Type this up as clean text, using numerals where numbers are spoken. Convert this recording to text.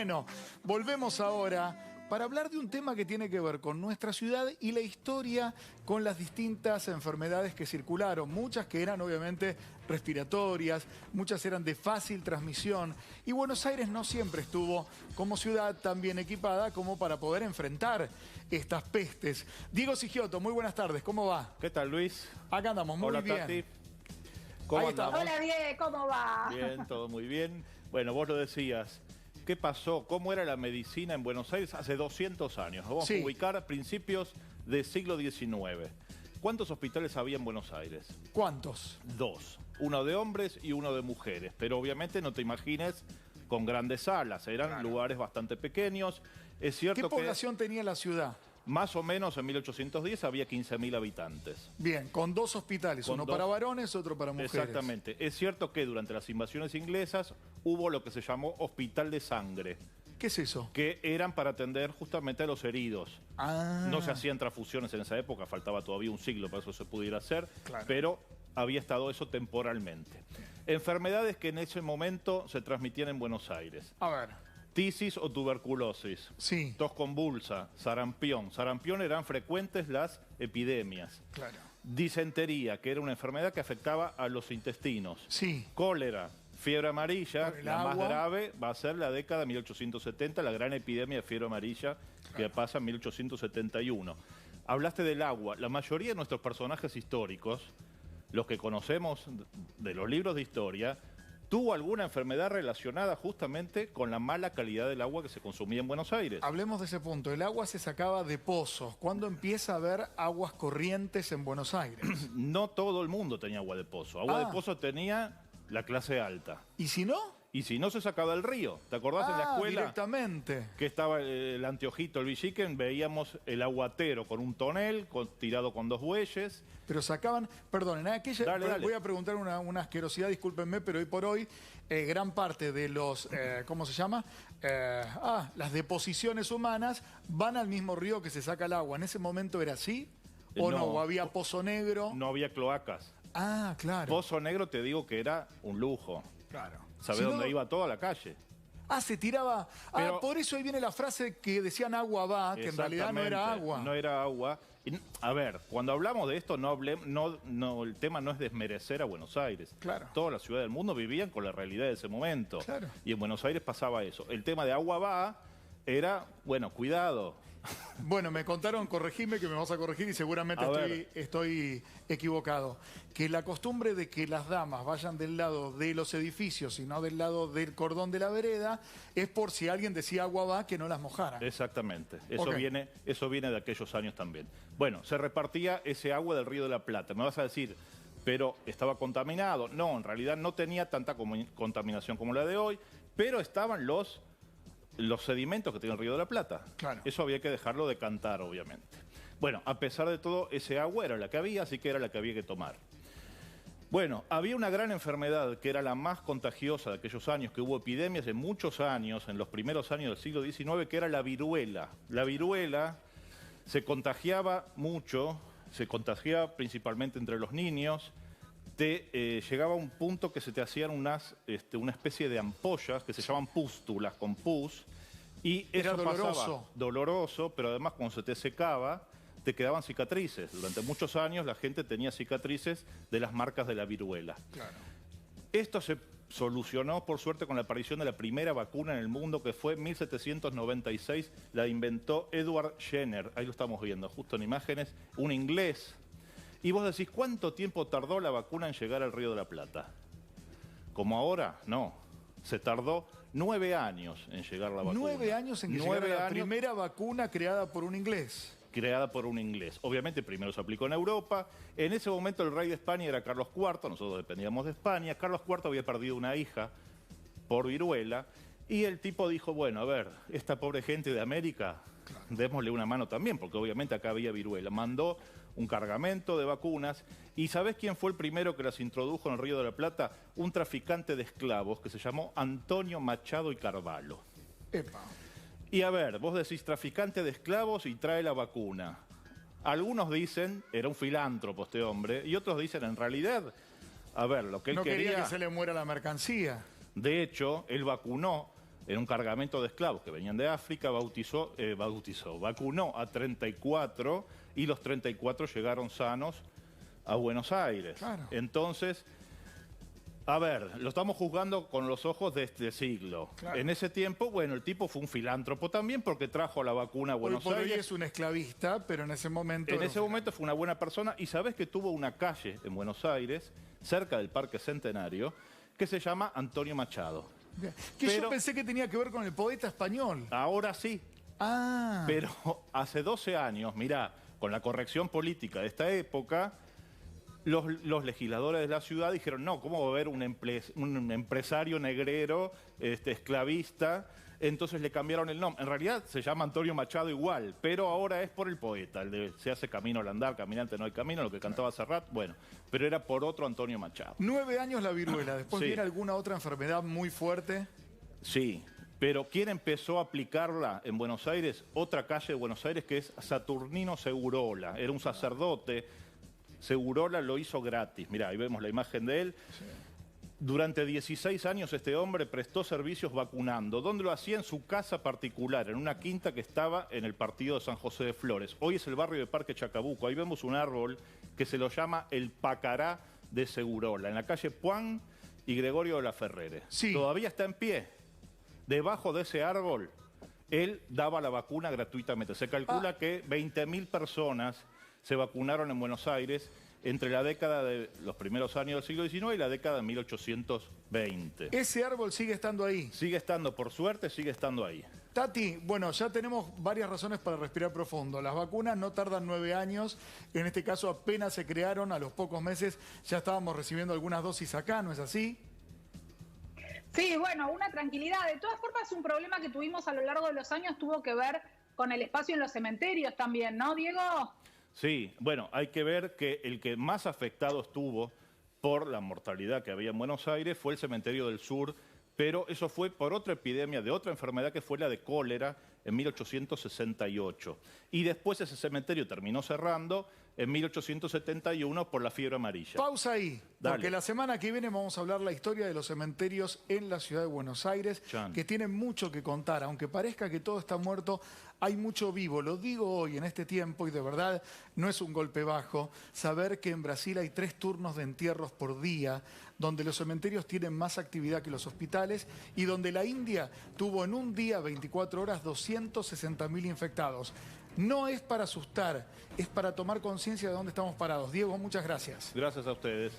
Bueno, volvemos ahora para hablar de un tema que tiene que ver con nuestra ciudad y la historia con las distintas enfermedades que circularon. Muchas que eran obviamente respiratorias, muchas eran de fácil transmisión. Y Buenos Aires no siempre estuvo como ciudad tan bien equipada como para poder enfrentar estas pestes. Diego Sigioto, muy buenas tardes, ¿cómo va? ¿Qué tal, Luis? Acá andamos, muy Hola, bien. Tati. ¿Cómo Ahí está. andamos? Hola, Diego, ¿cómo va? Bien, todo muy bien. Bueno, vos lo decías. ¿Qué pasó? ¿Cómo era la medicina en Buenos Aires hace 200 años? Vamos Sí. a ubicar a principios del siglo XIX. ¿Cuántos hospitales había en Buenos Aires? ¿Cuántos? 2. Uno de hombres y uno de mujeres. Pero obviamente no te imagines con grandes salas. Eran lugares bastante pequeños. Es cierto ¿Qué que población tenía la ciudad? más o menos en 1810 había 15.000 habitantes. Bien, con dos hospitales, Con uno dos. para varones, otro para mujeres. Exactamente. Es cierto que durante las invasiones inglesas hubo lo que se llamó hospital de sangre, ¿Qué es eso? que eran para atender justamente a los heridos. Ah. No se hacían transfusiones en esa época, faltaba todavía un siglo para eso se pudiera hacer, Claro. pero había estado eso temporalmente. Enfermedades que en ese momento se transmitían en Buenos Aires. A ver, Tisis o tuberculosis. sí, Tos convulsa, sarampión. Sarampión eran frecuentes las epidemias. claro. Disentería, que era una enfermedad que afectaba a los intestinos. Sí, Cólera, fiebre amarilla, Por el la más agua. grave va a ser la década de 1870, la gran epidemia de fiebre amarilla que pasa en 1871. Hablaste del agua. La mayoría de nuestros personajes históricos, los que conocemos de los libros de historia, tuvo alguna enfermedad relacionada justamente con la mala calidad del agua que se consumía en Buenos Aires. hablemos de ese punto. El agua se sacaba de pozos. ¿Cuándo empieza a haber aguas corrientes en Buenos Aires? No todo el mundo tenía agua de pozo. Agua Ah. de pozo tenía la clase alta. ¿Y si no? Y si no, se sacaba del río. ¿Te acordás en la escuela? Directamente. Que estaba el anteojito, el Villiquen, veíamos el aguatero con un tonel, tirado con 2 bueyes. Pero sacaban, perdón, en aquella, Dale, dale. voy a preguntar una asquerosidad, discúlpenme, pero hoy por hoy gran parte de los, ¿cómo se llama? Las deposiciones humanas van al mismo río que se saca el agua. ¿En ese momento era así? ¿O no? ¿O había pozo negro? No había cloacas. Ah, claro. Pozo negro te digo que era un lujo. Claro. ¿Sabés Si no- dónde iba toda la calle? se tiraba. Pero- por eso ahí viene la frase que decían agua va, que en realidad no era Exactamente, agua. No era agua. Y, a ver, cuando hablamos de esto, el tema no es desmerecer a Buenos Aires. Claro. Todas las ciudades del mundo vivían con la realidad de ese momento. Claro. Y en Buenos Aires pasaba eso. El tema de agua va era, bueno, cuidado. Bueno, me contaron, corregime, que me vas a corregir y seguramente A ver. estoy equivocado. Que la costumbre de que las damas vayan del lado de los edificios y no del lado del cordón de la vereda es por si alguien decía agua va, que no las mojara. Exactamente. Eso, Ok. eso viene de aquellos años también. Bueno, se repartía ese agua del Río de la Plata. Me vas a decir, pero estaba contaminado. No, en realidad no tenía tanta contaminación como la de hoy, pero estaban los sedimentos que tiene el Río de la Plata. Claro. Eso había que dejarlo de cantar, obviamente. Bueno, a pesar de todo, ese agua era la que había, así que era la que había que tomar. Bueno, había una gran enfermedad que era la más contagiosa de aquellos años, que hubo epidemias en muchos años, en los primeros años del siglo XIX, que era la viruela. La viruela se contagiaba mucho, se contagiaba principalmente entre los niños. Llegaba a un punto que se te hacían una especie de ampollas que se llaman pústulas con pus. Y Era eso doloroso. pasaba doloroso, pero además cuando se te secaba, te quedaban cicatrices. Durante muchos años la gente tenía cicatrices de las marcas de la viruela. Claro. Esto se solucionó, por suerte, con la aparición de la primera vacuna en el mundo, que fue en 1796. La inventó Edward Jenner. Ahí lo estamos viendo, justo en imágenes. Un inglés. Y vos decís, ¿cuánto tiempo tardó la vacuna en llegar al Río de la Plata? Como ahora, no. Se tardó 9 años en llegar la vacuna. 9 años en que 9 llegara la años primera vacuna creada por un inglés. creada por un inglés. Obviamente primero se aplicó en Europa. En ese momento el rey de España era Carlos IV, nosotros dependíamos de España. Carlos IV había perdido una hija por viruela y el tipo dijo, bueno, a ver, esta pobre gente de América, démosle una mano también, porque obviamente acá había viruela. Mandó un cargamento de vacunas y ¿sabés quién fue el primero que las introdujo en el Río de la Plata? Un traficante de esclavos que se llamó Antonio Machado y Carvalho. Epa. Y a ver, vos decís traficante de esclavos y trae la vacuna. Algunos dicen, era un filántropo este hombre, y otros dicen, en realidad, a ver, lo que él No quería quería... que se le muera la mercancía. De hecho, él vacunó en un cargamento de esclavos que venían de África, vacunó a 34 y los 34 llegaron sanos a Buenos Aires. Claro. Entonces, a ver, lo estamos juzgando con los ojos de este siglo. Claro. En ese tiempo, bueno, el tipo fue un filántropo también porque trajo la vacuna a Buenos Hoy por Aires. hoy es un esclavista, pero en ese momento... En ese momento fue una buena persona y sabés que tuvo una calle en Buenos Aires, cerca del Parque Centenario, que se llama Antonio Machado. Yo pensé que tenía que ver con el poeta español. Ahora sí. Ah. Pero hace 12 años, mirá, con la corrección política de esta época, los legisladores de la ciudad dijeron, no, ¿cómo va a haber un empresario negrero, esclavista? Entonces le cambiaron el nombre. En realidad se llama Antonio Machado igual, pero ahora es por el poeta, el de se hace camino al andar, caminante no hay camino, lo que cantaba Serrat, bueno, pero era por otro Antonio Machado. 9 años la viruela, después Sí. viene alguna otra enfermedad muy fuerte. Sí, pero ¿quién empezó a aplicarla en Buenos Aires? Otra calle de Buenos Aires que es Saturnino Segurola, era un sacerdote. Segurola lo hizo gratis, mirá, ahí vemos la imagen de él. Sí. Durante 16 años este hombre prestó servicios vacunando. ¿Dónde lo hacía? En su casa particular, en una quinta que estaba en el partido de San José de Flores. Hoy es el barrio de Parque Chacabuco. Ahí vemos un árbol que se lo llama el Pacará de Segurola, en la calle Puan y Gregorio de la Ferrere. Sí. Todavía está en pie. Debajo de ese árbol, él daba la vacuna gratuitamente. Se calcula que 20.000 personas se vacunaron en Buenos Aires entre la década de los primeros años del siglo XIX y la década de 1820. ¿Ese árbol sigue estando ahí? Sigue estando, por suerte, sigue estando ahí. Tati, bueno, ya tenemos varias razones para respirar profundo. Las vacunas no tardan 9 años, en este caso apenas se crearon, a los pocos meses ya estábamos recibiendo algunas dosis acá, ¿no es así? Sí, bueno, una tranquilidad. De todas formas, un problema que tuvimos a lo largo de los años tuvo que ver con el espacio en los cementerios también, ¿no, Diego? Sí, bueno, hay que ver que el que más afectado estuvo por la mortalidad que había en Buenos Aires fue el Cementerio del Sur, pero eso fue por otra epidemia de otra enfermedad que fue la de cólera en 1868. Y después ese cementerio terminó cerrando en 1871 por la fiebre amarilla. Pausa ahí, Dale. Porque la semana que viene vamos a hablar la historia de los cementerios en la ciudad de Buenos Aires, que tienen mucho que contar. Aunque parezca que todo está muerto, hay mucho vivo. Lo digo hoy, en este tiempo, y de verdad no es un golpe bajo, saber que en Brasil hay 3 turnos de entierros por día, donde los cementerios tienen más actividad que los hospitales y donde la India tuvo en un día, 24 horas, 260.000 infectados. No es para asustar, es para tomar conciencia de dónde estamos parados. Diego, muchas gracias. Gracias a ustedes.